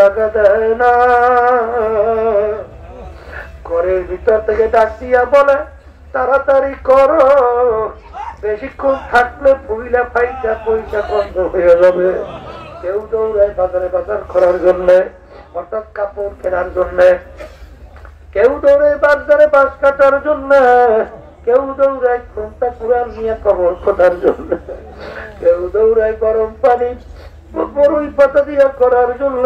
টাকা দেয় না। ঘরের ভিতর থেকে ডাক দিয়া বলে তাড়াতাড়ি করো, বেশিক্ষণ থাকলে পুইলা ফাইটা পয়সা বন্ধ হয়ে যাবে। কেউ দৌড়ায় বাজারে বাজার করার জন্য, হঠাৎ কাপড় কেনার জন্য, কেউ দৌড়ায় বাজারে বাস কাটার জন্য, কেউ দৌড়ায় ঘন্টা কুড়াল নিয়ে কবর খোঁটার জন্য, কেউ দৌড়ায় গরম পানি বড়ই পাতা দিয়া করার জন্য,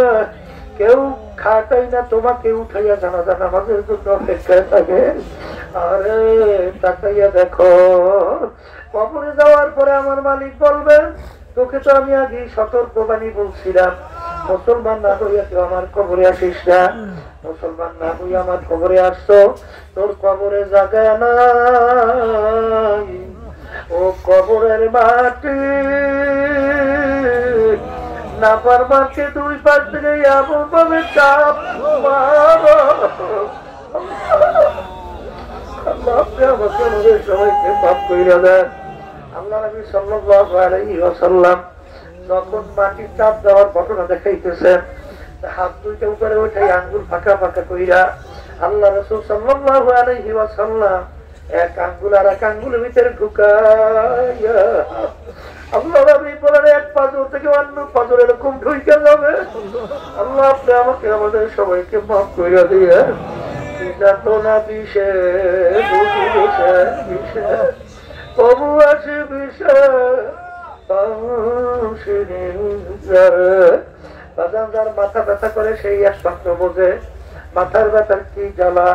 কেউ খাটাই না তোমাকে উঠাইয়া জানাজা নামাজের জন্য অপেক্ষায় থাকে। আরে তাকাইয়া দেখো, কবরে যাওয়ার পরে আমার মালিক বলবেন তোকে তো আমি আগে সতর্কবাণী বলছিলাম, মুসলমান না হইয়া কেউ আমার কবরে আসিস না, মুসলমান না হইয়া আমার কবরে আসছো, তোর কবরে জায়গা নাই। ও কবরের মাটি না পারবাকে দুই পাশ থেকে এমন ভাবে চাপ মারো, আপনি আমাকে আমাদের সবাইকে মাফ কইরা দেন। আল্লাহ নবী সাল্লাল্লাহু আলাইহি ওয়াসাল্লাম যখন মাটির চাপ দেওয়ার ঘটনা দেখাইতেছেন, হাত দুইটা উপরে উঠাই আঙ্গুল ফাঁকা ফাঁকা কইরা আল্লাহ রাসূল সাল্লাল্লাহু আলাইহি ওয়াসাল্লাম এক আঙ্গুল আর এক আঙ্গুলের ভিতরে ঢুকাইয়া আল্লাহ নবী বলেন এক পাঁজর থেকে অন্য পাঁজর এরকম ঢুকে যাবে। আল্লাহ আপনি আমাকে আমাদের সবাইকে মাফ কইরা দিয়ে যাতনা বিষে বুঝি বিষে বিষে প্রভু আছে বিষে যার মাথা ব্যথা করে সেই একমাত্র বোঝে মাথার ব্যথার কি জ্বালা।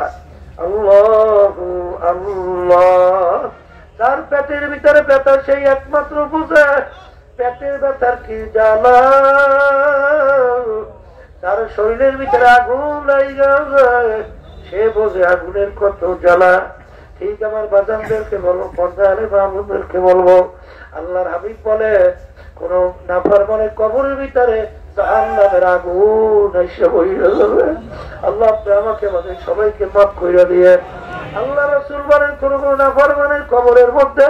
আল্লাহ আল্লাহ, তার পেটের ভিতরে ব্যথা সেই একমাত্র বুঝে পেটের ব্যথার কি জ্বালা। তার শরীরের ভিতরে আগুন লাগা যায় সে বোঝে আগুনের কত জ্বালা। ঠিক আমার বাজানদেরকে বলবো, পর্দারে বাবুদেরকে বলবো, আল্লাহর হাবিব বলে কোন নাফরমানের কবরের ভিতরে জাহান্নামের আগুন এসে বইয়া যাবে। আল্লাহ আপনি আমাকে আমাদের সবাইকে মাফ কইরা দিয়ে। আল্লাহ রাসূল বলেন কোন কোন নাফরমানের কবরের মধ্যে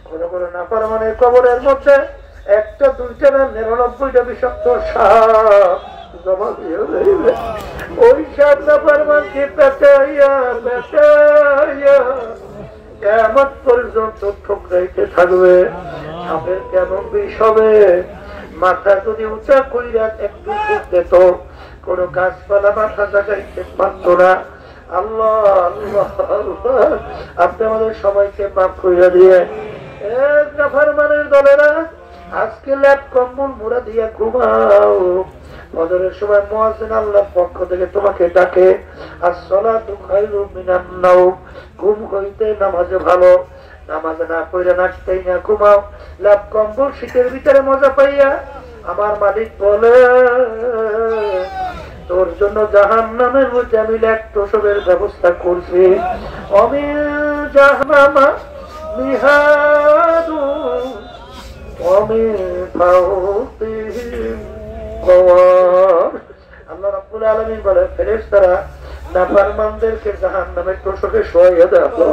কোন কোন নাফরমানের কবরের মধ্যে একটা দুইটা না 99টা বিষাক্ত সাপ জমা দিয়ে রইবে। ওই সাপ নাফরমানকে পেটাইয়া পেটাইয়া কিয়ামত পর্যন্ত ঠোকরাইতে থাকবে। সাপের কেমন বিষ হবে, মাথা যদি উঁচা কইরা একটু দিত কোন গাছপালা মাথা জাগাইতে পারত না। আল্লাহ আল্লাহ আল্লাহ, আপনি আমাদের সবাইকে মাফ কইরা দিয়ে। এক নাফরমানের দলেরা আজকে ল্যাপ কম্বল মুড়া দিয়া ঘুমাও, ফজরের সময় মুয়াজ্জিন আল্লাহর পক্ষ থেকে তোমাকে ডাকে, আসসালাতু খায়রুম মিনান নাওম, ঘুম হইতে নামাজে ভালো, নামাজ না পড়লে নাচতেই না ঘুমাও, ল্যাপ কম্বল শীতের ভিতরে মজা পাইয়া আমার মালিক বলে তোর জন্য জাহান্নামের মধ্যে আমি ল্যাপ প্রসবের ব্যবস্থা করছি। অমিল জাহান্নামা মিহাদু আল্লাহ রাব্বুল আলামিন বলে ফেরেশতারা নাফরমানদেরকে জাহান্নামের তোষকে শোয়াইয়া দাও।